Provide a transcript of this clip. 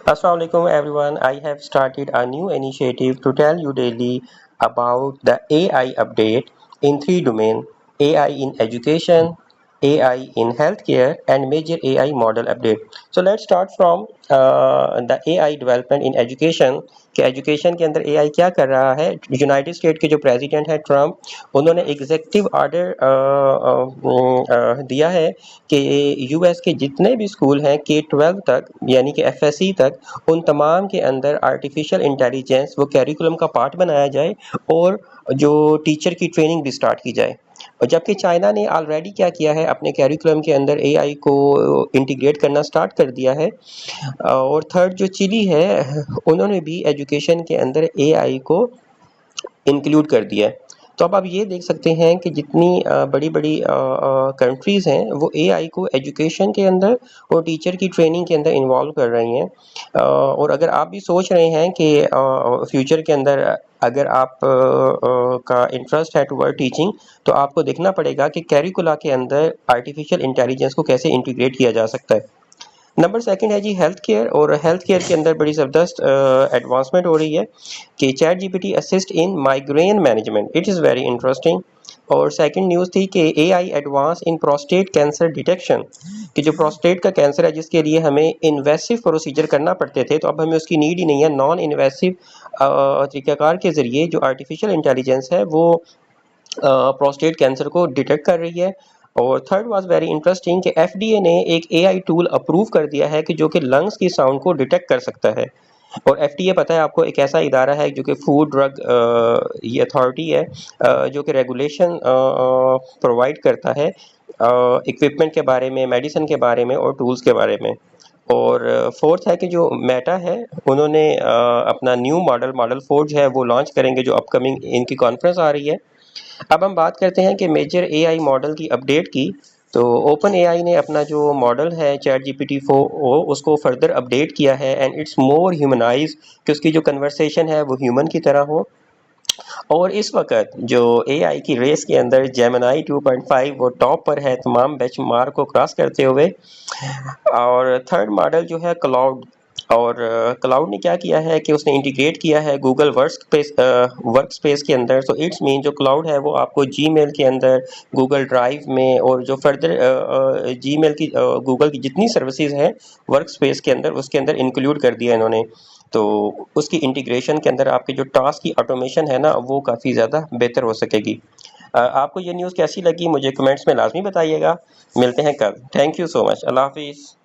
Assalamu alaikum everyone. I have started a new initiative to tell you daily about the AI update in three domains: AI in education, AI in healthcare, and major AI model update. So let's start from the AI development in education کہ education کے اندر اے آئی کیا کر رہا ہے. United state کے جو president ہے Trump, انہوں نے ایگزیکٹو آرڈر دیا ہے کہ یو ایس کے جتنے بھی اسکول ہیں K-12 تک یعنی کہ FSE تک، ان تمام کے اندر آرٹیفیشیل انٹیلیجنس وہ کیریکولم کا پارٹ بنایا جائے اور جو ٹیچر کی ٹریننگ بھی سٹارٹ کی جائے. اور جبکہ چائنا نے آلریڈی کیا ہے اپنے کیریکولم کے اندر اے آئی کو انٹیگریٹ کرنا سٹارٹ کر دیا ہے. اور تھرڈ جو چلی ہے، انہوں نے بھی ایجوکیشن کے اندر اے آئی کو انکلوڈ کر دیا ہے. تو اب آپ یہ دیکھ سکتے ہیں کہ جتنی بڑی بڑی کنٹریز ہیں وہ اے آئی کو ایجوکیشن کے اندر اور ٹیچر کی ٹریننگ کے اندر انوالو کر رہی ہیں. اور اگر آپ بھی سوچ رہے ہیں کہ فیوچر کے اندر اگر آپ کا انٹرسٹ ہے ٹوورڈ ٹیچنگ، تو آپ کو دیکھنا پڑے گا کہ کیریکولا کے اندر آرٹیفیشیل انٹیلیجنس کو کیسے انٹیگریٹ کیا جا سکتا ہے. نمبر سیکنڈ ہے جی ہیلتھ کیئر، اور ہیلتھ کیئر کے اندر بڑی زبردست ایڈوانسمنٹ ہو رہی ہے کہ ChatGPT assist in migraine management. It is very interesting. اور سیکنڈ نیوز تھی کہ A I advance in prostate cancer detection, کہ جو پروسٹیٹ کا کینسر ہے جس کے لیے ہمیں انویسو پروسیجر کرنا پڑتے تھے، تو اب ہمیں اس کی نیڈ ہی نہیں ہے. نان انویسو طریقہ کار کے ذریعے جو آرٹیفیشیل انٹیلیجنس ہے وہ پروسٹیٹ کینسر کو ڈیٹیکٹ کر رہی ہے. اور تھرڈ واز ویری انٹرسٹنگ کہ ایف ڈی اے نے ایک اے آئی ٹول اپروو کر دیا ہے کہ جو کہ لنگس کی ساؤنڈ کو ڈیٹیکٹ کر سکتا ہے. اور ایف ڈی اے پتہ ہے آپ کو ایک ایسا ادارہ ہے جو کہ فوڈ ڈرگ یہ اتھارٹی ہے جو کہ ریگولیشن پرووائڈ کرتا ہے اکوپمنٹ کے بارے میں، میڈیسن کے بارے میں اور ٹولز کے بارے میں. اور فورتھ ہے کہ جو میٹا ہے انہوں نے اپنا نیو ماڈل 4 جو ہے وہ لانچ کریں گے، جو اپ کمنگ ان کی کانفرنس آ رہی ہے. اب ہم بات کرتے ہیں کہ میجر اے آئی ماڈل کی اپڈیٹ کی. تو اوپن اے آئی نے اپنا جو ماڈل ہے چیٹ جی پی ٹی 4 اس کو فردر اپڈیٹ کیا ہے اینڈ اٹس مور ہیومنائز، کہ اس کی جو کنورسیشن ہے وہ ہیومن کی طرح ہو. اور اس وقت جو اے آئی کی ریس کے اندر جیمنائی 2.5 وہ ٹاپ پر ہے تمام بینچ مارک کو کراس کرتے ہوئے. اور تھرڈ ماڈل جو ہے کلاؤڈ، اور کلاؤڈ نے کیا ہے کہ اس نے انٹیگریٹ کیا ہے گوگل ورک اسپیس کے اندر. تو اٹس مین جو کلاؤڈ ہے وہ آپ کو جی میل کے اندر، گوگل ڈرائیو میں، اور جو فردر جی میل کی گوگل کی جتنی سروسز ہیں ورک اسپیس کے اندر اس کے اندر انکلوڈ کر دیا انہوں نے. تو اس کی انٹیگریشن کے اندر آپ کے جو ٹاسک کی آٹومیشن ہے نا وہ کافی زیادہ بہتر ہو سکے گی. آپ کو یہ نیوز کیسی لگی مجھے کمنٹس میں لازمی بتائیے گا. ملتے ہیں کل. تھینک یو سو مچ. اللہ حافظ.